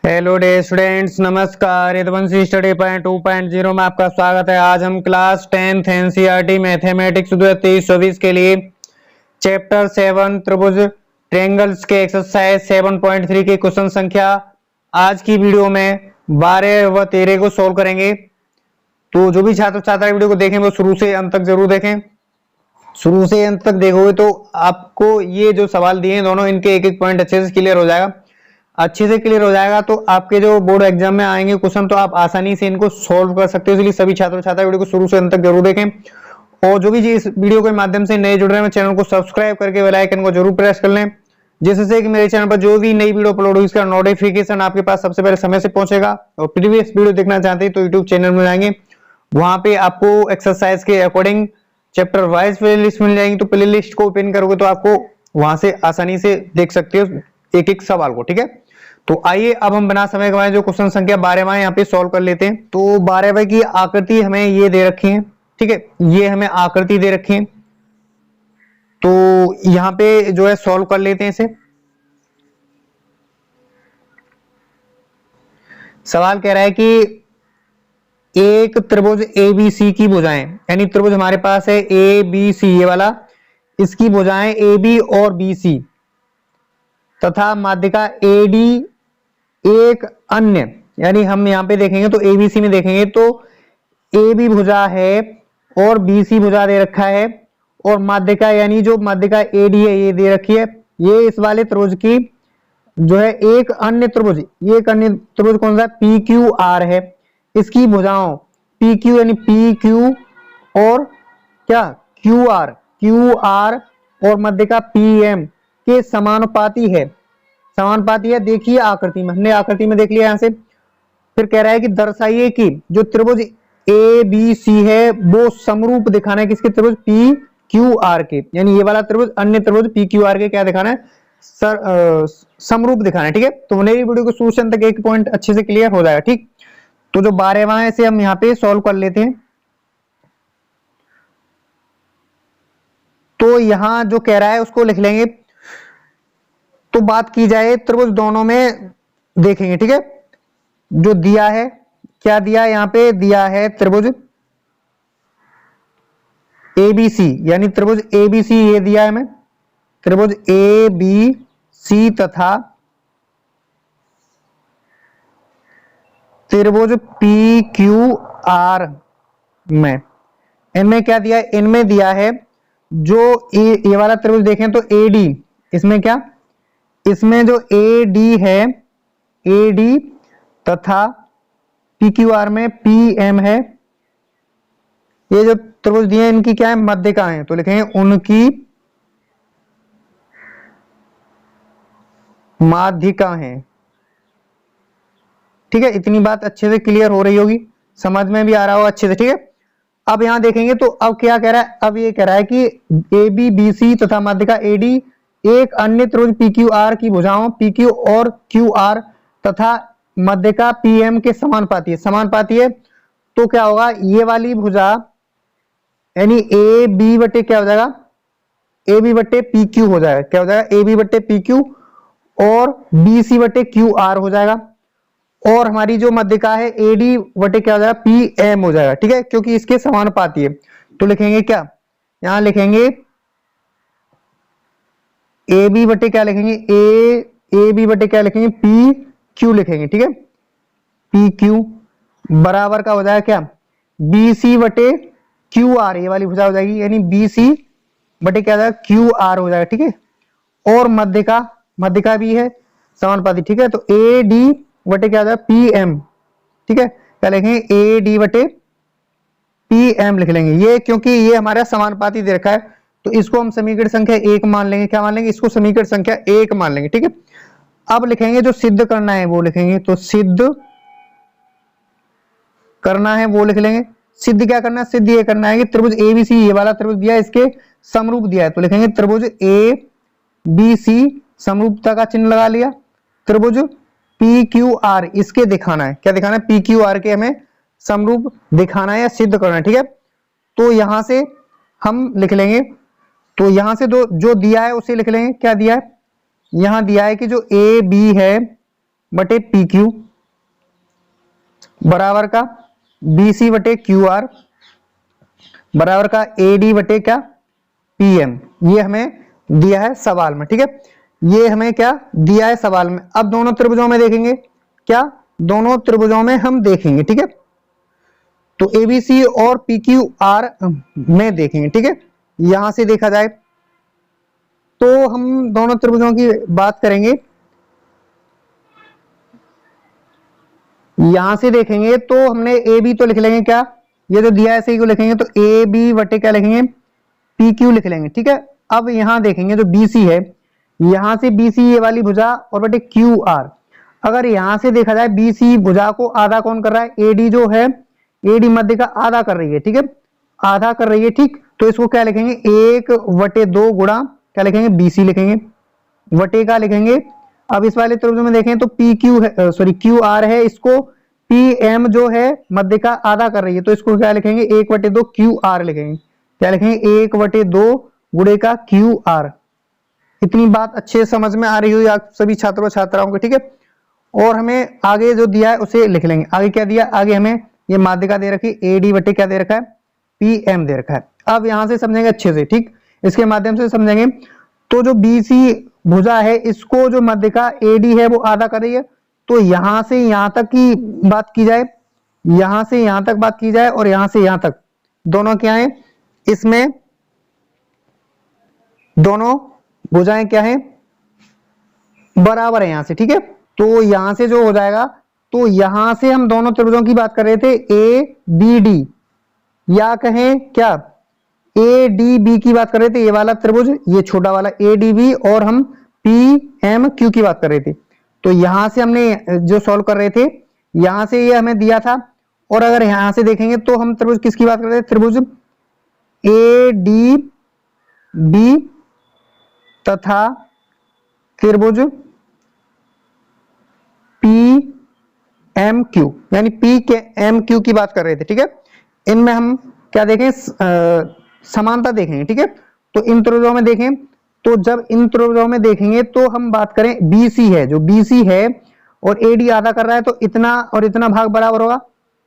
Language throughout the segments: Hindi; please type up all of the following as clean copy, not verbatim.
हेलो डे स्टूडेंट्स, नमस्कार। यदुवंशी स्टडी पॉइंट 2.0 में आपका स्वागत है। आज हम क्लास 10th एनसीईआरटी मैथमेटिक्स 2023-24 के लिए चैप्टर 7 त्रिभुज ट्रायंगल्स के एक्सरसाइज 7.3 की क्वेश्चन संख्या आज की वीडियो में 12 व 13 को सोल्व करेंगे। तो जो भी छात्र छात्रा वीडियो को देखें वो शुरू से अंत तक जरूर देखें। शुरू से अंत तक देखोगे तो आपको ये जो सवाल दिए हैं दोनों, इनके एक एक पॉइंट अच्छे से क्लियर हो जाएगा। अच्छे से क्लियर हो जाएगा तो आपके जो बोर्ड एग्जाम में आएंगे क्वेश्चन तो आप आसानी से इनको सॉल्व कर सकते हो। इसलिए सभी छात्र छात्रा वीडियो को शुरू से अंत तक जरूर देखें। और जो भी इस वीडियो के माध्यम से नए जुड़ रहे हैं, चैनल को सब्सक्राइब करके बेल आइकन को जरूर प्रेस कर लें, जिससे कि मेरे चैनल पर जो भी नई वीडियो अपलोड होगी इसका नोटिफिकेशन आपके पास सबसे पहले समय से पहुंचेगा। और प्रीवियस वीडियो देखना चाहते हैं तो यूट्यूब चैनल में जाएंगे, वहां पे आपको एक्सरसाइज के अकॉर्डिंग चैप्टर वाइज प्लेलिस्ट मिल जाएगी। तो प्लेलिस्ट को ओपन करोगे तो आपको वहां से आसानी से देख सकते हो एक एक सवाल को। ठीक है, तो आइए अब हम बिना समय गवाए जो क्वेश्चन संख्या 12वां यहाँ पे सॉल्व कर लेते हैं। तो 12वें की आकृति हमें ये दे रखी है। ठीक है, ये हमें आकृति दे रखी है, तो यहाँ पे जो है सॉल्व कर लेते हैं इसे। सवाल कह रहा है कि एक त्रिभुज एबीसी की भुजाएं, यानी त्रिभुज हमारे पास है एबीसी ये वाला, इसकी भुजाएं AB और BC तथा माध्यिका AD एक अन्य, यानी हम यहां पे देखेंगे तो ABC में देखेंगे तो AB भुजा है और BC भुजा दे रखा है, और माध्यिका यानी जो माध्यिका AD है ये दे रखी है। ये इस वाले त्रिभुज की जो है एक अन्य त्रिभुज, ये एक अन्य त्रिभुज कौन सा PQR है, इसकी भुजाओं PQ यानी PQ और क्या QR और माध्यिका PM के समानुपाती है। समानुपाती है, देखिए आकृति में, हमने आकृति में देख लिया यहां से। फिर कह रहा है कि दर्शाइए कि जो त्रिभुज ABC है वो समरूप दिखाना है किसके, त्रिभुज PQR के, यानी ये वाला त्रिभुज अन्य त्रिभुज PQR के क्या दिखाना है, समरूप दिखाना है। ठीक है, तो मेरी वीडियो को शुरू से अंत तक एक पॉइंट अच्छे से क्लियर हो जाएगा। ठीक, तो जो 12वां है इसे हम यहाँ पे सॉल्व कर लेते हैं। तो यहां जो कह रहा है उसको लिख लेंगे। तो बात की जाए त्रिभुज दोनों में देखेंगे। ठीक है, जो दिया है, क्या दिया है, यहां पे दिया है त्रिभुज ABC, यानी त्रिभुज ABC ये दिया है हमें, त्रिभुज ABC तथा त्रिभुज PQR में, इनमें क्या दिया है, इनमें दिया है जो ये वाला त्रिभुज देखें तो AD, इसमें क्या, इसमें जो AD है, AD तथा PQR में PM है। ये जो त्रिभुज दिए इनकी क्या है, माध्यिका है, तो लिखेंगे उनकी माध्यिका है। ठीक है, इतनी बात अच्छे से क्लियर हो रही होगी, समझ में भी आ रहा होगा अच्छे से। ठीक है, अब यहां देखेंगे तो अब क्या कह रहा है, अब ये कह रहा है कि AB BC तथा माध्यिका AD एक अन्य त्रिभुज PQR की भुजाओं PQ और QR तथा माध्यिका PM के समानुपाती है। समानुपाती है तो क्या होगा, ये वाली भुजा यानी AB बटे क्या हो जाएगा, AB बटे PQ हो जाएगा, क्या हो जाएगा, AB बटे PQ और BC बटे QR हो जाएगा, और हमारी जो माध्यिका है AD बटे क्या हो जाएगा, PM हो जाएगा। ठीक है, क्योंकि इसके समानुपाती है। तो लिखेंगे क्या, यहां लिखेंगे AB बटे क्या लिखेंगे, AB बटे क्या लिखेंगे, PQ लिखेंगे। ठीक है, PQ बराबर का हो जाएगा क्या, BC बटे QR, ये वाली भुजा हो जाएगी, यानी BC बटे क्या हो जाएगा, QR हो जाएगा। ठीक है, और माध्यिका भी है समानुपाती। ठीक है, तो AD बटे क्या हो जाएगा, PM। ठीक है, क्या लिखेंगे, AD बटे PM लिख लेंगे, ये क्योंकि ये हमारा समानुपाती दे रखा है तो इसको हम समीकरण संख्या 1 मान लेंगे। क्या मान लेंगे, इसको समीकरण संख्या 1 मान लेंगे। ठीक है, अब लिखेंगे जो सिद्ध करना है वो लिखेंगे, तो सिद्ध करना है वो लिख लेंगे। सिद्ध क्या करना है, सिद्ध ये करना है कि त्रिभुज ABC ये वाला त्रिभुज दिया है, इसके समरूप दिया है, तो लिखेंगे त्रिभुज ABC, समरूपता का चिन्ह लगा लिया। त्रिभुज PQR इसके दिखाना है, क्या दिखाना है, PQR के हमें समरूप दिखाना है या सिद्ध करना है। ठीक है, तो यहां से हम लिख लेंगे, तो यहां से जो दिया है उसे लिख लेंगे। क्या दिया है, यहां दिया है कि जो AB है बटे पी क्यू बराबर का बी सी बटे क्यू आर बराबर का ए डी बटे क्या पी एम। ये हमें दिया है सवाल में, ठीक है, ये हमें क्या दिया है सवाल में। अब दोनों त्रिभुजों में देखेंगे, क्या दोनों त्रिभुजों में हम देखेंगे, ठीक है, तो एबीसी और पी क्यू आर में देखेंगे, ठीक है। यहां से देखा जाए तो हम दोनों त्रिभुजों की बात करेंगे, यहां से देखेंगे तो हमने ए बी तो लिख लेंगे, क्या ये जो दिया है सही को लिखेंगे तो ए बी बटे क्या लिखेंगे पी क्यू लिख लेंगे, ठीक है। अब यहां देखेंगे जो बी सी है, यहां से बी सी ये वाली भुजा और बटे क्यू आर। अगर यहां से देखा जाए बी सी भुजा को आधा कौन कर रहा है, ए डी जो है, ए डी मध्य का आधा कर रही है, ठीक है, आधा कर रही है, ठीक। तो इसको क्या लिखेंगे 1/2 गुणा क्या लिखेंगे बी सी लिखेंगे, वटे का लिखेंगे। अब इस वाले त्रिभुज में देखें तो पी क्यू है, सॉरी क्यू आर है, इसको पी एम जो है मध्य का आधा कर रही है, तो इसको क्या लिखेंगे 1/2 क्यू आर लिखेंगे, क्या लिखेंगे 1/2 गुणे का क्यू आर। इतनी बात अच्छे से समझ में आ रही हुई आप सभी छात्रों छात्राओं को, ठीक है। और हमें आगे जो दिया है उसे लिख लेंगे। आगे क्या दिया, आगे हमें ये माध्यिका दे रखी ए डी बटे क्या दे रखा है पी एम दे रखा है। अब यहां से समझेंगे अच्छे से, ठीक, इसके माध्यम से समझेंगे। तो जो बी सी भुजा है, इसको जो माध्यिका ए डी है वो आधा कर रही है, तो यहां से यहां तक की बात की जाए, यहां से यहां तक बात की जाए और यहां से यहां तक, दोनों क्या है, इसमें दोनों भुजाएं क्या है बराबर है यहां से, ठीक है। तो यहां से जो हो जाएगा, तो यहां से हम दोनों त्रिभुजों की बात कर रहे थे ए बी डी, या कहें क्या ए डी बी की बात कर रहे थे, ये वाला त्रिभुज, ये छोटा वाला ए डी बी, और हम पी एम क्यू की बात कर रहे थे। तो यहां से हमने जो सॉल्व कर रहे थे, यहां से ये हमें दिया था। और अगर यहां से देखेंगे तो हम त्रिभुज किसकी बात कर रहे थे, त्रिभुज ए डी बी तथा त्रिभुज पी एम क्यू, यानी पी के एम क्यू की बात कर रहे थे, ठीक है। इनमें हम क्या देखें समानता देखेंगे, ठीक है। तो इन त्रिभुजों में देखें, तो जब इन त्रिभुजों में देखेंगे तो हम बात करें बीसी है, जो बीसी है और एडी आधा कर रहा है, तो इतना और इतना भाग बराबर होगा।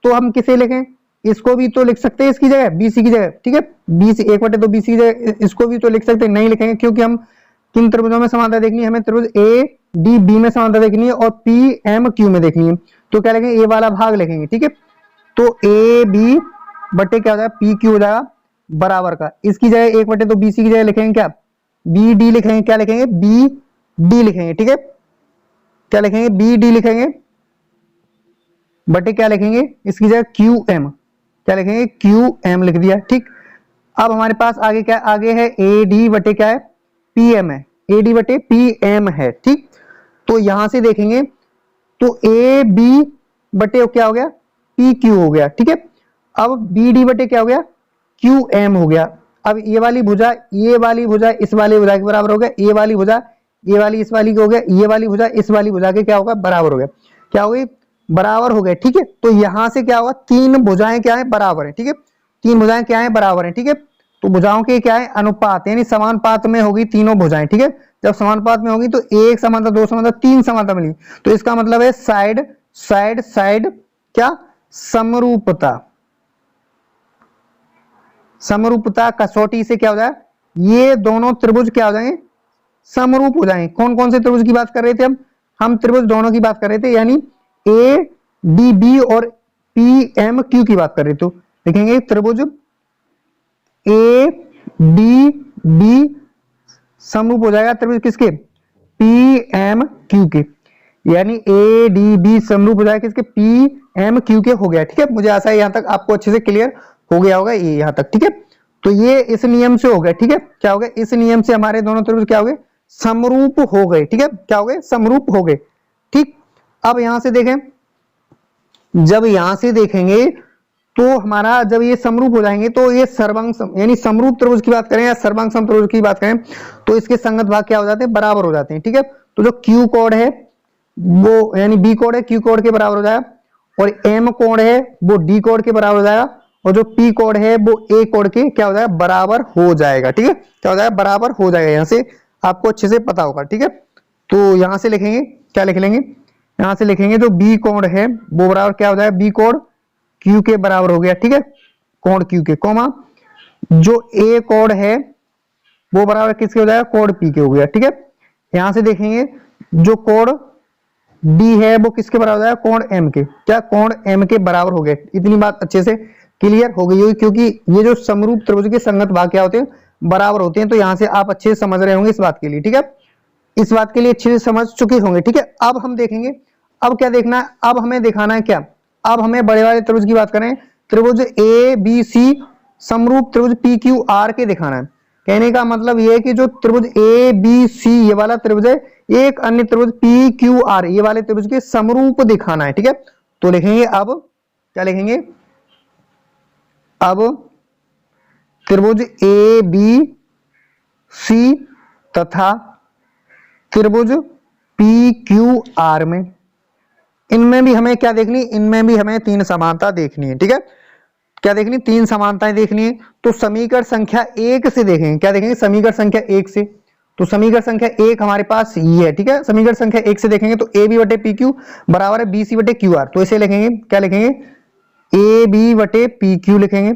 तो हम किसे लिखें, इसको भी तो लिख सकते हैं इसकी जगह बीसी की जगह, ठीक है, बीसी 1/2 बीसी की जगह इसको भी तो लिख सकते हैं, नहीं लिखेंगे क्योंकि हम किन त्रिभुजों में समानता देखनी है, हमें त्रिभुज ए डी बी में समानता देखनी है और पी एम क्यू में देखनी है। तो क्या लिखेंगे, ये वाला भाग लिखेंगे, ठीक है। तो ए बी बटे क्या हो जाएगा पी क्यू हो जाएगा बराबर का, इसकी जगह 1/2 बीसी की जगह लिखेंगे क्या बी डी लिखेंगे, क्या लिखेंगे बी डी लिखेंगे, ठीक है, क्या लिखेंगे बी डी लिखेंगे बटे क्या लिखेंगे इसकी जगह क्यू एम, क्या लिखेंगे क्यू एम लिख दिया, ठीक। अब हमारे पास आगे क्या, आगे है ए डी बटे क्या है पी एम है, ए डी बटे पी एम है, ठीक। तो यहां से देखेंगे तो ए बी बटे क्या हो गया पी क्यू हो गया, ठीक है। अब बी डी बटे क्या हो गया क्यू एम हो गया। अब ये वाली भुजा इस वाली भुजा के बराबर हो गया, ये वाली भुजा ये वाली इस वाली हो गया, ये वाली भुजा इस वाली भुजा के क्या होगा बराबर हो गया, क्या हो गई बराबर हो गए, ठीक है। तो यहां से क्या होगा तीन भुजाएं क्या है बराबर है, ठीक है, तीन भुजाएं क्या है बराबर है, ठीक है। तो भुजाओं के क्या है अनुपात, यानी समानुपात में होगी तीनों भुजाएं, ठीक है। जब समानुपात में होगी तो एक समानता, दो समानता, तीन समानता मिली, तो इसका मतलब है साइड साइड साइड क्या समरूपता, समरूपता कसौटी से क्या हो जाए ये दोनों त्रिभुज क्या हो जाएंगे समरूप हो जाएंगे। कौन कौन से त्रिभुज की बात कर रहे थे हम त्रिभुज दोनों की बात कर रहे थे, यानी ए डी बी और पी एम क्यू की बात कर रहे थे। तो लिखेंगे त्रिभुज ए डी बी समरूप हो जाएगा त्रिभुज किसके पी एम क्यू के, यानी ए डी बी समरूप हो जाएगा किसके पी एम क्यू के हो गया, ठीक है। मुझे आशा है यहां तक आपको अच्छे से क्लियर हो गया होगा ये यहां तक, ठीक है। तो ये इस नियम से हो गया, ठीक है, क्या हो गया इस नियम से हमारे दोनों त्रिभुज क्या हो गए समरूप हो गए, ठीक है, क्या हो गए समरूप हो गए, ठीक। अब यहां से देखें, जब यहां से देखेंगे तो हमारा जब ये समरूप हो जाएंगे तो ये सर्वांग यानी समरूप त्रिभुज की बात करें या सर्वांग सम त्रिभुज की बात करें तो इसके संगत भाग क्या हो जाते हैं बराबर हो जाते हैं, ठीक है। तो जो क्यू कोड है वो यानी बी कोड है क्यू कोड के बराबर हो जाएगा, और एम कोड है वो डी कोड के बराबर हो जाएगा, और जो पी कोड है वो ए कोड के क्या हो जाएगा बराबर हो जाएगा, ठीक है, क्या हो जाएगा बराबर हो जाएगा। यहां से आपको अच्छे से पता होगा, ठीक है। तो यहां से लिखेंगे क्या लिख लेंगे यहां से लिखेंगे जो बी कोण है वो बराबर क्या हो जाएगा, बी कोण क्यू के बराबर हो गया, ठीक है, कोण क्यू के, कोमा जो ए कोण है वो बराबर किसके हो जाएगा, कोण पी के हो गया, ठीक है। यहां से देखेंगे जो कोण डी है वो किसके बराबर हो जाएगा, कोण एम के, क्या कोण एम के बराबर हो गया। इतनी बात अच्छे से क्लियर हो गई होगी, क्योंकि ये जो समरूप त्रिभुज के संगत भाग क्या होते हैं, बराबर होते हैं। तो यहां से आप अच्छे से समझ रहे होंगे इस बात के लिए, ठीक है, इस बात के लिए अच्छे से समझ चुके होंगे, ठीक है। अब हम देखेंगे, अब क्या देखना है, अब हमें दिखाना है क्या, अब हमें बड़े वाले त्रिभुज की बात करें, त्रिभुज ए बी सी समरूप त्रिभुज पी क्यू आर के दिखाना है। कहने का मतलब यह है कि जो त्रिभुज ए बी सी ये वाला त्रिभुज है, एक अन्य त्रिभुज पी क्यू आर ये वाले त्रिभुज के समरूप दिखाना है, ठीक है। तो लिखेंगे अब क्या लिखेंगे, अब त्रिभुज ए बी सी तथा त्रिभुज पी क्यू आर में, इनमें भी हमें क्या देखनी, इनमें भी हमें तीन समानता देखनी है, ठीक है, क्या देखनी, तीन समानताएं देखनी है। तो समीकरण संख्या एक से देखेंगे, क्या देखेंगे, समीकरण संख्या एक से। तो समीकरण संख्या एक हमारे पास ये है, ठीक है, समीकरण संख्या एक से देखेंगे तो ए बी बटे पी क्यू बराबर है बी सी बटे क्यू आर। तो इसे लिखेंगे, क्या लिखेंगे, ए बी बटे पी क्यू लिखेंगे,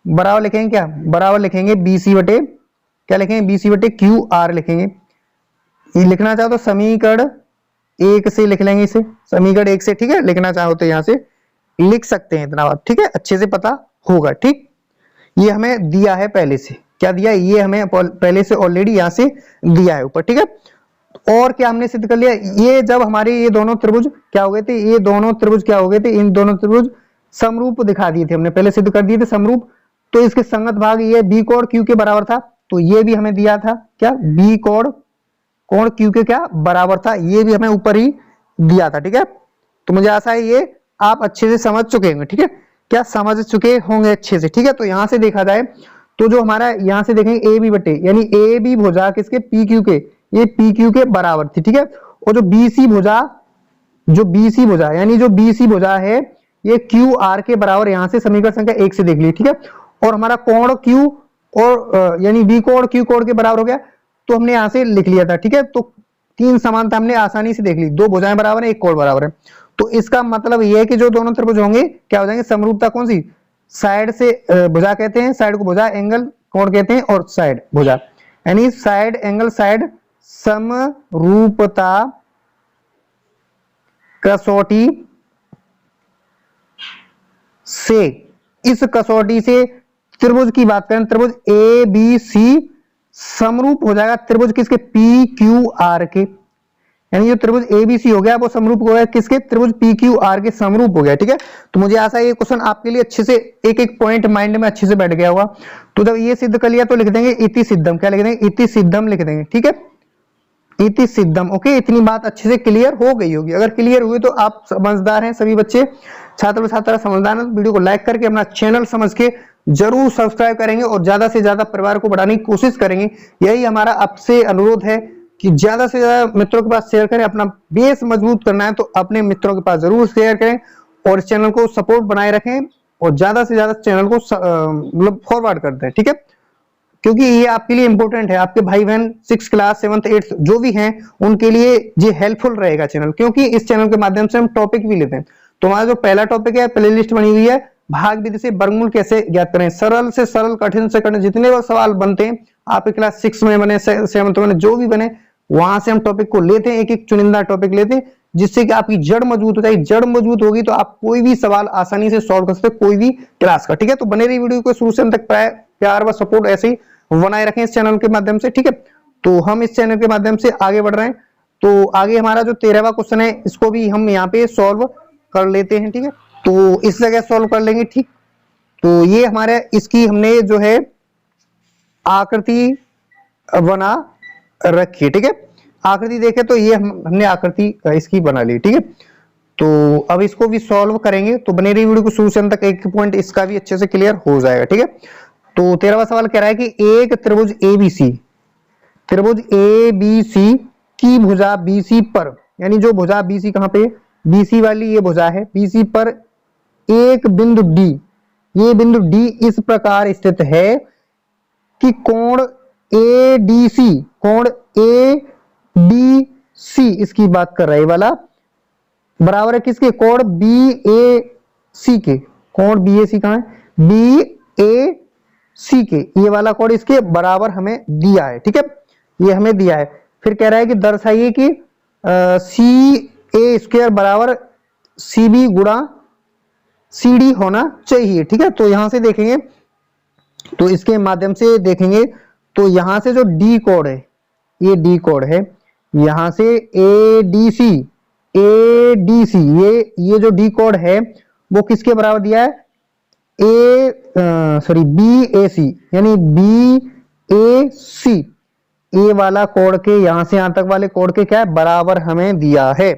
बराबर लिखेंगे क्या, बराबर लिखेंगे बी सी बटे, क्या लिखेंगे, बी सी बटे क्यू आर लिखेंगे। ये लिखना चाहो तो समीकरण एक से लिख लेंगे इसे, समीकरण एक से, ठीक है, लिखना चाहो तो यहां से लिख सकते हैं, इतना बात, ठीक है, अच्छे से पता होगा, ठीक। ये हमें दिया है पहले से, क्या दिया, ये हमें पहले से ऑलरेडी यहां से दिया है ऊपर, ठीक है। और क्या हमने सिद्ध कर लिया, ये जब हमारे ये दोनों त्रिभुज क्या हो गए थे, ये दोनों त्रिभुज क्या हो गए थे, इन दोनों त्रिभुज समरूप दिखा दिए थे, हमने पहले सिद्ध कर दिए थे समरूप। तो इसके संगत भाग ये बी कोण क्यू के बराबर था, तो ये भी हमें दिया था क्या, बी कोण कोण क्यू के क्या बराबर था, ये भी हमें ऊपर ही दिया था, ठीक है। तो मुझे आशा है ये आप अच्छे से समझ चुके होंगे, ठीक है, क्या समझ चुके होंगे अच्छे से, ठीक है। तो यहां से देखा जाए तो जो हमारा यहां से देखेंगे ए बी बटे, यानी ए बी भुजा किसके, पी क्यू के, ये पी क्यू के बराबर थी, ठीक है। और जो बी सी भुजा, जो बी सी भुजा यानी जो बी सी भुजा है ये क्यू आर के बराबर, यहां से समीकरण संख्या एक से देख ली, ठीक है। और हमारा कोण क्यू और यानी बी कोण क्यू कोण के बराबर हो गया, तो हमने यहां से लिख लिया था, ठीक है। तो तीन समानता हमने आसानी से देख ली, दो भुजाएं बराबर है, एक कोण बराबर है। तो इसका मतलब यह है कि जो दोनों त्रिभुज होंगे क्या हो जाएंगे, समरूपता कौन सी, साइड से भुजा कहते हैं, साइड को भुजा, एंगल कोण कहते हैं, और साइड भुजा, यानी साइड एंगल साइड समरूपता कसौटी से, इस कसौटी से त्रिभुज की बात करें, त्रिभुज ए बी सी समरूप हो जाएगा त्रिभुज किसके, पी क्यू आर के, यानी जो त्रिभुज ए बी सी हो गया वो समरूप हो गया किसके, त्रिभुज पी क्यू आर के समरूप हो गया, ठीक है। तो मुझे आशा है ये क्वेश्चन आपके लिए अच्छे से एक एक पॉइंट माइंड में अच्छे से बैठ गया होगा। तो जब ये सिद्ध कर लिया तो लिख देंगे इति सिद्धम, क्या लिख देंगे, इति सिद्धम लिख देंगे, ठीक है, इति सिद्धम, ओके। इतनी बात अच्छे से क्लियर हो गई होगी, अगर क्लियर हुई तो आप समझदार हैं, सभी बच्चे छात्र छात्रा समझदार हैं। वीडियो को लाइक करके अपना चैनल समझ के जरूर सब्सक्राइब करेंगे और ज्यादा से ज्यादा परिवार को बढ़ाने की कोशिश करेंगे। यही हमारा आपसे अनुरोध है कि ज्यादा से ज्यादा मित्रों के पास शेयर करें, अपना बेस मजबूत करना है तो अपने मित्रों के पास जरूर शेयर करें और इस चैनल को सपोर्ट बनाए रखें और ज्यादा से ज्यादा चैनल को मतलब फॉरवर्ड करते हैं, ठीक है, क्योंकि ये आपके लिए इंपॉर्टेंट है। आपके भाई बहन 6 क्लास 7th 8th जो भी हैं उनके लिए ये हेल्पफुल रहेगा चैनल, क्योंकि इस चैनल के माध्यम से हम टॉपिक भी लेते हैं। तो हमारा जो पहला टॉपिक है, प्ले लिस्ट बनी हुई है, भाग विधि से वर्गमूल कैसे ज्ञात करें, सरल से सरल, कठिन से कठिन, जितने भी सवाल बनते हैं आपके क्लास 6 में बने, 7th में जो भी बने, वहां से हम टॉपिक को लेते हैं, एक एक चुनिंदा टॉपिक लेते हैं, जिससे कि आपकी जड़ मजबूत हो जाएगी। जड़ मजबूत होगी तो आप कोई भी सवाल आसानी से सॉल्व कर सकते हैं, कोई भी क्लास का, ठीक है। तो बने रही वीडियो को शुरू से अंत तक, प्यार व सपोर्ट ऐसे ही बनाए रखें इस चैनल के माध्यम से, ठीक है। तो हम इस चैनल के माध्यम से आगे बढ़ रहे हैं। तो आगे हमारा जो 13वां क्वेश्चन है इसको भी हम यहाँ पे सॉल्व कर लेते हैं, ठीक है। तो इस जगह सॉल्व कर लेंगे, ठीक। तो ये हमारे इसकी हमने जो है आकृति बना रखी है, ठीक है। आकृति देखे तो ये हमने आकृति इसकी बना ली, ठीक है। तो अब इसको भी सॉल्व करेंगे, तो बने रही वीडियो को शुरू से अंत तक, एक पॉइंट इसका भी अच्छे से क्लियर हो जाएगा, ठीक है। तो 13वां सवाल कह रहा है कि एक त्रिभुज एबीसी, त्रिभुज एबीसी की भुजा बीसी पर, यानी जो भुजा बीसी कहां पे, बीसी वाली ये भुजा है, बीसी पर एक बिंदु डी, ये बिंदु डी इस प्रकार स्थित है कि कोण एडीसी, कोण एडीसी इसकी बात कर रहा है वाला, बराबर है किसके, कोण बी ए सी के, कोण बी ए सी कहाँ है, बी ए सी के, ये वाला कोण इसके बराबर हमें दिया है, ठीक है, ये हमें दिया है। फिर कह रहा है कि दर्शाइए कि सी ए स्क्वायर बराबर सी बी गुणा सी डी होना चाहिए, ठीक है। तो यहां से देखेंगे, तो इसके माध्यम से देखेंगे, तो यहां से जो डी कोड है, ये डी कोड है, यहां से ए डी सी, ये जो डी कोड है वो किसके बराबर दिया है, बी ए सी, यानी बी ए सी, ए वाला कोड के यहां से यहां तक वाले कोड के क्या है, बराबर हमें दिया है।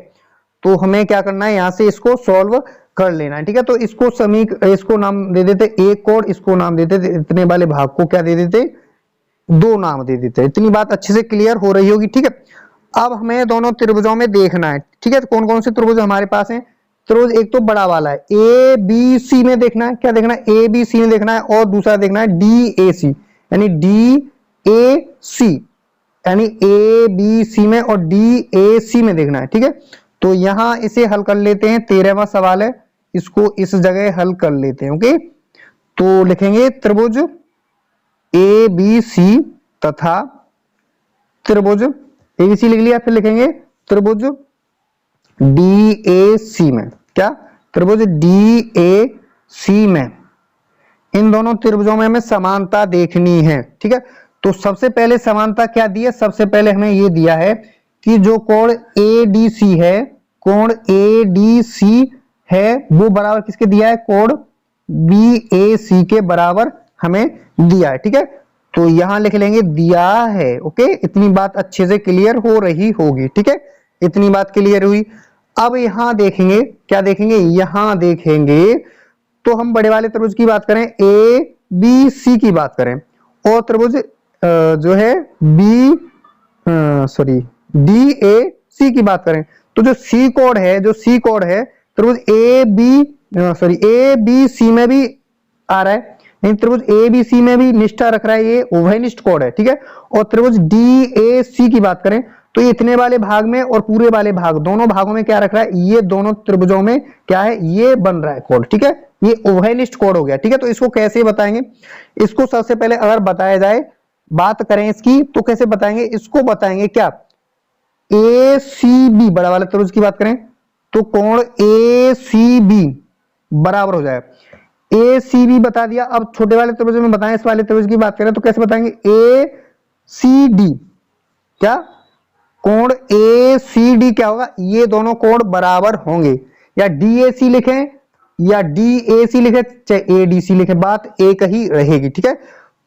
तो हमें क्या करना है, यहां से इसको सॉल्व कर लेना है, ठीक है। तो इसको नाम दे देते एक कोड, इसको नाम देते थे, इतने वाले भाग को क्या दे देते, दो नाम दे देते। इतनी बात अच्छे से क्लियर हो रही होगी, ठीक है। अब हमें दोनों त्रिभुजों में देखना है, ठीक है। कौन कौन से त्रिभुज हमारे पास हैं, त्रिभुज एक तो बड़ा वाला है ए बी सी में देखना है, क्या देखना है, ए बी सी में देखना है, और दूसरा देखना है डी ए सी, यानी डी ए सी, यानी ए बी सी में और डी ए सी में देखना है, ठीक है। तो यहां इसे हल कर लेते हैं, 13वां सवाल है, इसको इस जगह हल कर लेते हैं, ओके। तो लिखेंगे त्रिभुज ए बी सी तथा त्रिभुज ए बी सी लिख लिया, फिर लिखेंगे त्रिभुज डी ए सी में, क्या, त्रिभुज डी ए सी में, इन दोनों त्रिभुजों में हमें समानता देखनी है, ठीक है। तो सबसे पहले समानता क्या दी है, सबसे पहले हमें यह दिया है कि जो कोण ए डी सी है, कोण ए डी सी है वो बराबर किसके दिया है, कोण बी ए सी के बराबर हमें दिया है, ठीक है। तो यहां लिख लेंगे दिया है, ओके। इतनी बात अच्छे से क्लियर हो रही होगी, ठीक है, इतनी बात क्लियर हुई। अब यहां देखेंगे, क्या देखेंगे, यहां देखेंगे तो हम बड़े वाले त्रिभुज की बात करें, ए बी सी की बात करें, और त्रिभुज जो है डी ए सी की बात करें, तो जो सी कोड है त्रिभुज ए बी सी में भी आ रहा है, नहीं त्रिभुज ए बी सी में भी निष्ठा रख रहा है, ये उभयनिष्ठ कोड है, ठीक है। और त्रिभुज डी ए सी की बात करें तो ये इतने वाले भाग में और पूरे वाले भाग, दोनों भागों में क्या रख रहा है, ये दोनों त्रिभुजों में क्या है, ये बन रहा है कोड, ठीक है, ये उभयनिष्ठ कोड हो गया, ठीक है। तो इसको कैसे बताएंगे, इसको सबसे पहले अगर बताया जाए, बात करें इसकी, तो कैसे बताएंगे, इसको बताएंगे क्या, ए सी बी बड़ा वाला त्रिभुज की बात करें तो कोण ए सी बी बराबर हो जाए, ए सी बी बता दिया। अब छोटे वाले त्रिभुज में बताएं, इस वाले त्रिभुज की बात करें तो कैसे बताएंगे, ए सी डी, क्या, कोण ए सी डी क्या होगा, ये दोनों कोण बराबर होंगे, या डी ए सी लिखें या डी ए सी लिखे, चाहे ए डी सी लिखे, बात एक ही रहेगी, ठीक है।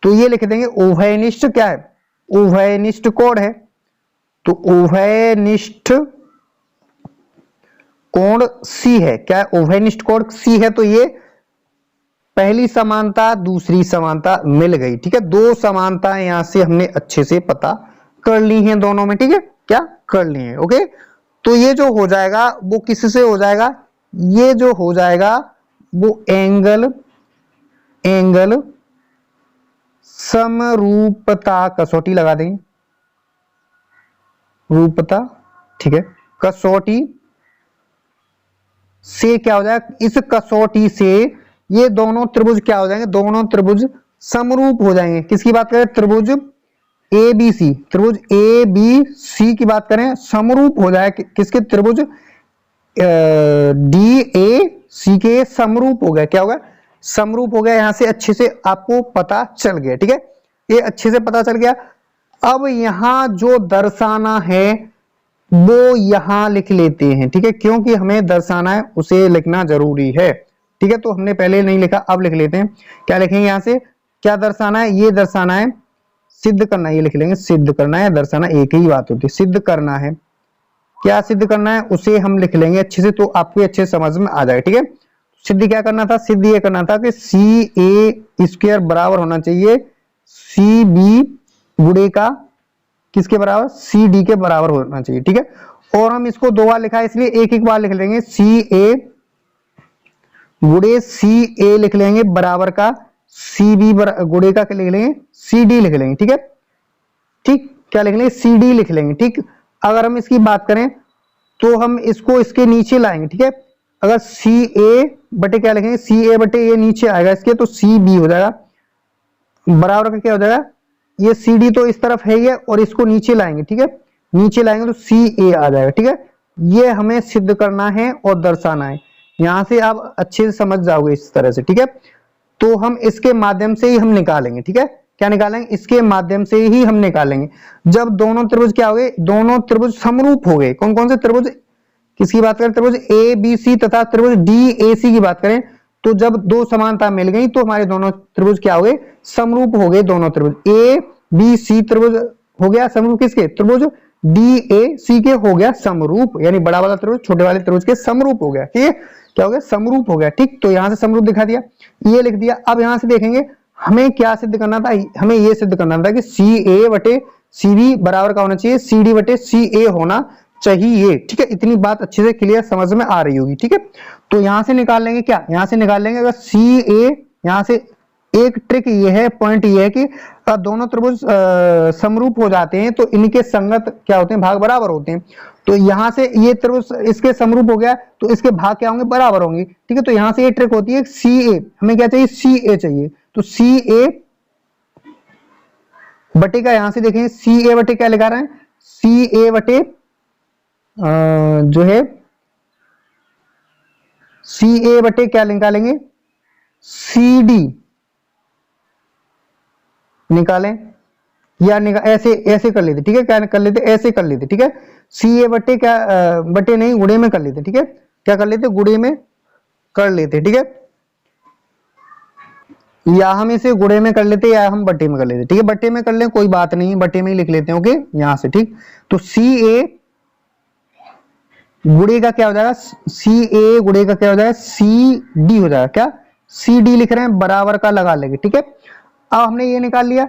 तो ये लिख देंगे उभयनिष्ठ, क्या है, उभयनिष्ठ कोण है, तो उभयनिष्ठ कोण सी है, क्या उभयनिष्ठ कोण सी है, तो ये पहली समानता दूसरी समानता मिल गई, ठीक है। दो समानता यहां से हमने अच्छे से पता कर ली हैं दोनों में, ठीक है, क्या कर ली है, ओके। तो ये जो हो जाएगा वो किससे हो जाएगा, ये जो हो जाएगा वो एंगल समरूपता कसौटी लगा देंगे, रूपता, ठीक है, कसौटी से क्या हो जाएगा, इस कसौटी से ये दोनों त्रिभुज क्या हो जाएंगे, दोनों त्रिभुज समरूप हो जाएंगे। किसकी बात करें, त्रिभुज ए बी सी, त्रिभुज ए बी सी की बात करें, समरूप हो जाए किसके, त्रिभुज डी ए सी के समरूप हो गया, क्या होगा, समरूप हो गया। यहां से अच्छे से आपको पता चल गया, ठीक है, ये अच्छे से पता चल गया। अब यहां जो दर्शाना है वो यहां लिख लेते हैं, ठीक है, क्योंकि हमें दर्शाना है उसे लिखना जरूरी है, ठीक है। तो हमने पहले नहीं लिखा, अब लिख लेते हैं। क्या लिखेंगे, यहां से क्या दर्शाना है, ये दर्शाना है, सिद्ध करना, ये लिख लेंगे, सिद्ध करना है, दर्शाना एक ही बात होती है, सिद्ध करना है, क्या सिद्ध करना है उसे हम लिख लेंगे अच्छे से, तो आपको अच्छे समझ में आ जाएगा, ठीक है। सिद्ध क्या करना था, सिद्ध ये करना था कि सी ए स्क्वायर बराबर होना चाहिए सी बी गुणे का किसके बराबर, सी डी के बराबर होना चाहिए, ठीक है। और हम इसको दो बार लिखा है इसलिए एक एक बार लिख लेंगे, सी ए गुणे सी ए लिख लेंगे बराबर का सी बी गुणे का क्या लिख लेंगे, सी डी लिख लेंगे, ठीक है, ठीक, क्या लिख लेंगे, सी डी लिख लेंगे, ठीक। अगर हम इसकी बात करें तो हम इसको इसके नीचे लाएंगे, ठीक है। अगर सी ए बटे क्या लिखेंगे, सी ए बटे ये नीचे आएगा इसके, तो सी बी हो जाएगा, बराबर का क्या हो जाएगा, ये सी डी तो इस तरफ है ही है, और इसको नीचे लाएंगे, ठीक है, नीचे लाएंगे तो सी ए आ जाएगा, ठीक है। ये हमें सिद्ध करना है और दर्शाना है, यहां से आप अच्छे से समझ जाओगे इस तरह से, ठीक है। तो हम इसके माध्यम से ही हम निकालेंगे, ठीक है। क्या निकालेंगे, इसके माध्यम से ही हम निकालेंगे। जब दोनों त्रिभुज क्या हो गए, दोनों त्रिभुज समरूप हो गए। कौन कौन से त्रिभुज, किसकी बात करें, त्रिभुज ए बी सी तथा त्रिभुज डी ए सी की बात करें, तो जब दो समानता मिल गई तो हमारे दोनों त्रिभुज क्या हो गए, समरूप हो गए। दोनों त्रिभुज ए बी सी त्रिभुज हो गया समरूप, किसके, त्रिभुज डी ए सी के हो गया समरूप, यानी बड़ा वाला त्रिभुज छोटे वाले त्रिभुज के समरूप हो गया, ठीक है। क्या हो गया, समरूप हो गया, ठीक। तो यहां से समरूप दिखा दिया, ये लिख दिया। अब यहां से देखेंगे हमें क्या सिद्ध करना था, हमें ये सिद्ध करना था कि सी ए बटे सी बी बराबर का होना चाहिए सी डी बटे सी ए होना चाहिए, ठीक है। इतनी बात अच्छे से क्लियर समझ में आ रही होगी, ठीक है। तो यहां से निकाल लेंगे, क्या यहां से निकाल लेंगे, अगर सी ए, यहां से एक ट्रिक ये है, पॉइंट ये है कि दोनों त्रिभुज समरूप हो जाते हैं तो इनके संगत क्या होते हैं, भाग बराबर होते हैं। तो यहां से ये त्रिभुज इसके समरूप हो गया तो इसके भाग क्या होंगे, बराबर होंगे, ठीक है। तो यहां से ये ट्रिक होती है, सी ए हमें क्या चाहिए, सी ए चाहिए, तो सी ए बटे का यहां से देखेंगे, सी ए बटे क्या लिखा रहे हैं, सी ए बटे जो है सी ए बटे क्या निकालेंगे, सी डी निकालें, या ऐसे ऐसे कर लेते, ठीक है। क्या कर लेते, ऐसे कर लेते, ठीक है। सी ए बटे क्या बटे नहीं, गुणे में कर लेते, ठीक है। क्या कर लेते, गुणे में कर लेते, ठीक है। या हम इसे गुणे में कर लेते या हम बटे में कर लेते, ठीक है। बटे में कर ले कोई बात नहीं, बटे में ही लिख लेते हैं, ओके, यहां से, ठीक। तो सी ए गुणे का क्या हो जाएगा, सी ए गुणे का क्या हो जाएगा, सी डी हो जाएगा, क्या सी डी लिख रहे हैं, बराबर का लगा लेंगे, ठीक है। अब हमने ये निकाल लिया,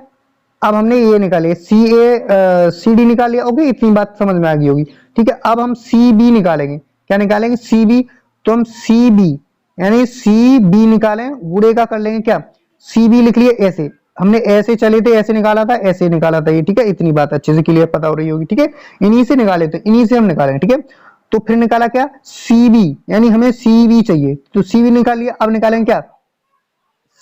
अब हमने ये निकाल लिया, सी ए सी डी निकाल लिया, ओके, इतनी बात समझ में आ गई होगी, ठीक है। अब हम सी बी निकालेंगे, क्या निकालेंगे, सी बी, तो हम सी बी यानी सी बी निकालें, गुणे का कर लेंगे, क्या सी बी लिख लिए, ऐसे हमने ऐसे चले थे, ऐसे निकाला था, ऐसे निकाला था ये, ठीक है। इतनी बात अच्छे से क्लियर पता हो रही होगी, ठीक है। इन्हीं से निकाले थे, इन्हीं से हम निकालेंगे, ठीक है। तो फिर निकाला क्या, सी बी, यानी हमें सी बी चाहिए, तो सी बी निकाल लिया। अब निकालेंगे क्या,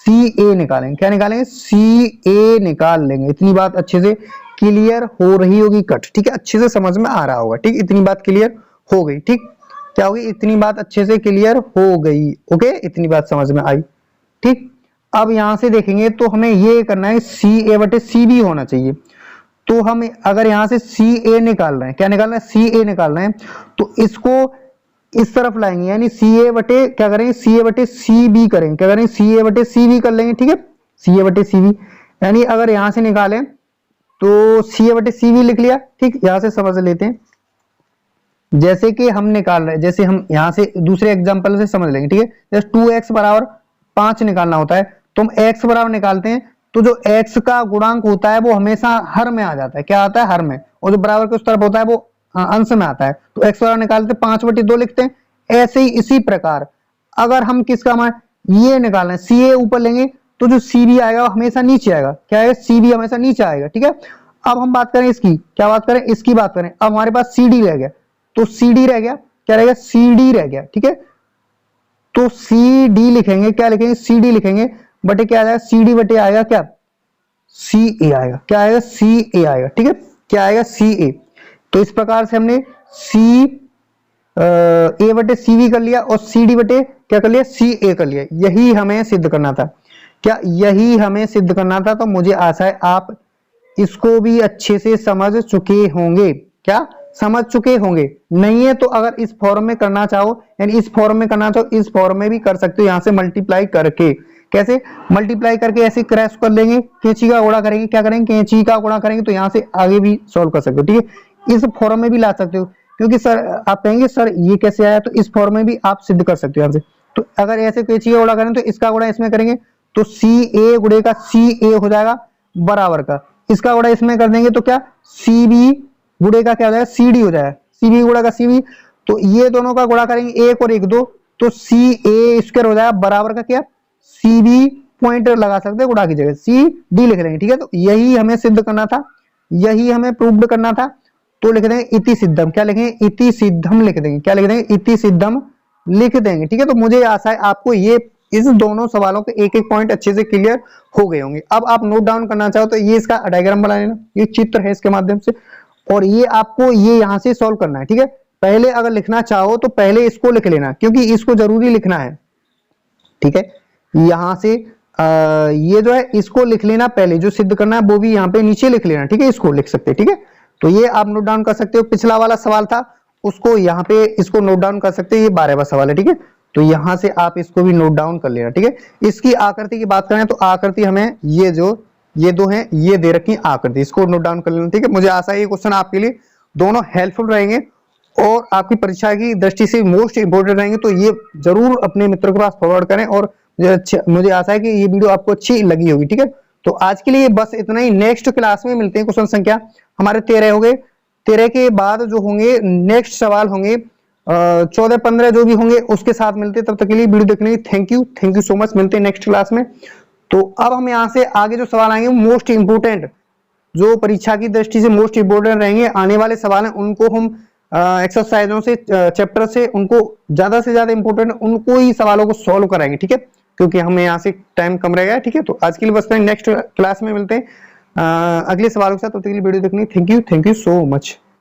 सी ए निकालेंगे, क्या निकालेंगे, सी ए निकाल लेंगे। इतनी बात अच्छे से क्लियर हो रही होगी, कट, ठीक है, अच्छे से समझ में आ रहा होगा, ठीक। इतनी बात क्लियर हो गई, ठीक, क्या होगी, इतनी बात अच्छे से क्लियर हो गई, ओके, इतनी बात समझ में आई, ठीक। अब यहां से देखेंगे तो हमें ये करना है, सी ए बटे सी बी होना चाहिए। तो हम अगर यहां से सी ए निकाल रहे हैं, क्या निकालना है, सी ए निकाल रहे हैं, तो इसको इस तरफ लाएंगे, यानी सी ए बटे क्या करेंगे, सी ए बटे सी बी करेंगे, क्या करेंगे, सी ए बटे सी बी कर लेंगे, ठीक है। सी ए बटे सी बी, यानी अगर यहां से निकालें तो सी ए बटे सी बी लिख लिया, ठीक। यहां से समझ लेते हैं, जैसे कि हम निकाल रहे हैं, जैसे हम यहां से दूसरे एग्जांपल से समझ लेंगे, ठीक है। जैसे 2x बराबर 5 निकालना होता है, तो हम x बराबर निकालते हैं, तो जो x का गुणांक होता है वो हमेशा हर में आ जाता है, क्या आता है, हर में, और जो बराबर के उस तरफ होता है वो अंश में आता है। तो x बराबर निकालते 5/2 लिखते हैं। ऐसे ही इसी प्रकार अगर हम किसका मान ये निकालना है, सी ए ऊपर लेंगे तो जो सी बी आएगा वो हमेशा नीचे आएगा, क्या है, सी बी हमेशा नीचे आएगा, ठीक है। अब हम बात करें इसकी, क्या बात करें, इसकी बात करें। अब हमारे पास सी डी रह गया, तो सी डी रह गया, क्या रहेगा, सी डी रह गया, ठीक है। तो सी डी लिखेंगे, क्या लिखेंगे, सी डी लिखेंगे, बटे क्या आ जाएगा, सी डी बटे आएगा क्या, सी ए आएगा, क्या आएगा, सी ए आएगा, ठीक है। क्या आएगा, सी ए। तो इस प्रकार से हमने सी ए बटे सी बी कर लिया और सी डी बटे क्या कर लिया, सी ए कर लिया। यही हमें सिद्ध करना था, क्या यही हमें सिद्ध करना था। तो मुझे आशा है आप इसको भी अच्छे से समझ चुके होंगे, क्या समझ चुके होंगे। नहीं है तो अगर इस फॉर्म में करना चाहो, यानी इस फॉर्म में करना चाहो, इस फॉर्म में भी कर सकते हो, यहां से मल्टीप्लाई करके। कैसे मल्टीप्लाई करके, ऐसे क्रैश कर लेंगे, कैंची का गुणा करेंगे, क्या करेंगे, कैंची का गुणा करेंगे, तो यहां से आगे भी सॉल्व कर सकते हो, ठीक है। इस फॉर्म में भी ला सकते हो, क्योंकि सर आप कहेंगे सर ये कैसे आया, तो इस फॉर्म में भी आप सिद्ध कर सकते हो यहां से। तो अगर ऐसे कैंची का गुणा करें तो इसका गुणा इसमें करेंगे, तो सी ए गुणे का सी ए हो जाएगा बराबर का, इसका गुणा इसमें कर देंगे तो क्या सी बी गुणे का क्या हो जाएगा, सी डी हो जाएगा, सी बी गुणा का सी बी। तो ये दोनों का गुणा करेंगे, एक और एक दो, तो सी ए स्क्वायर हो जाएगा बराबर का क्या, सी बी पॉइंट लगा सकते हैं गुणा की जगह, सी डी लिख लेंगे, ठीक है। तो यही हमें सिद्ध करना था, यही हमें प्रूव्ड करना था। तो लिख देंगे इति सिद्धम। क्या लिखेंगे? इति सिद्धम लिख देंगे। क्या लिख देंगे? इति सिद्धम लिख देंगे। ठीक है, तो मुझे आशा है आपको ये इस दोनों सवालों के एक एक पॉइंट अच्छे से क्लियर हो गए होंगे। अब आप नोट डाउन करना चाहो तो ये इसका डायग्राम बना लेना, ये चित्र है इसके माध्यम से, और ये आपको ये यहाँ से सॉल्व करना है। ठीक है, पहले अगर लिखना चाहो तो पहले इसको लिख लेना, क्योंकि इसको जरूरी लिखना है। ठीक है, यहां से ये जो है इसको लिख लेना, पहले जो सिद्ध करना है वो भी यहाँ पे नीचे लिख लेना। ठीक है, इसको लिख सकते हैं। ठीक है, तो ये आप नोट डाउन कर सकते हो। पिछला वाला सवाल था उसको यहाँ पे इसको नोट डाउन कर सकते हैं, ये 12वां सवाल है। ठीक है, तो यहां से आप इसको भी नोट डाउन कर लेना। ठीक है, इसकी आकृति की बात करें तो आकृति हमें ये जो ये दो हैं ये दे रखी आकृति, इसको नोट डाउन कर लेना। ठीक है, मुझे आशा है ये क्वेश्चन आपके लिए दोनों हेल्पफुल रहेंगे और आपकी परीक्षा की दृष्टि से मोस्ट इंपोर्टेंट रहेंगे। तो ये जरूर अपने मित्रों के पास फॉरवर्ड करें और मुझे आशा है कि ये वीडियो आपको अच्छी लगी होगी। ठीक है, तो आज के लिए बस इतना ही। नेक्स्ट क्लास में मिलते हैं। क्वेश्चन संख्या हमारे 13 हो गए। 13 के बाद जो होंगे नेक्स्ट सवाल होंगे 14-15 जो भी होंगे उसके साथ मिलते हैं। तब तक के लिए वीडियो देखने की थैंक यू सो मच। मिलते हैं नेक्स्ट क्लास में। तो अब हम यहाँ से आगे जो सवाल आएंगे मोस्ट इंपोर्टेंट, जो परीक्षा की दृष्टि से मोस्ट इंपोर्टेंट रहेंगे आने वाले सवाल हैं, उनको हम एक्सरसाइजों से चैप्टर से उनको ज्यादा से ज्यादा इंपोर्टेंट उनको ही सवालों को सॉल्व कराएंगे। ठीक है, क्योंकि हमें यहाँ से टाइम कम रहेगा। ठीक है, तो आज के लिए बस नेक्स्ट क्लास में मिलते हैं अगले सवालों के साथ। तब तक के लिए वीडियो देखने की थैंक यू सो मच।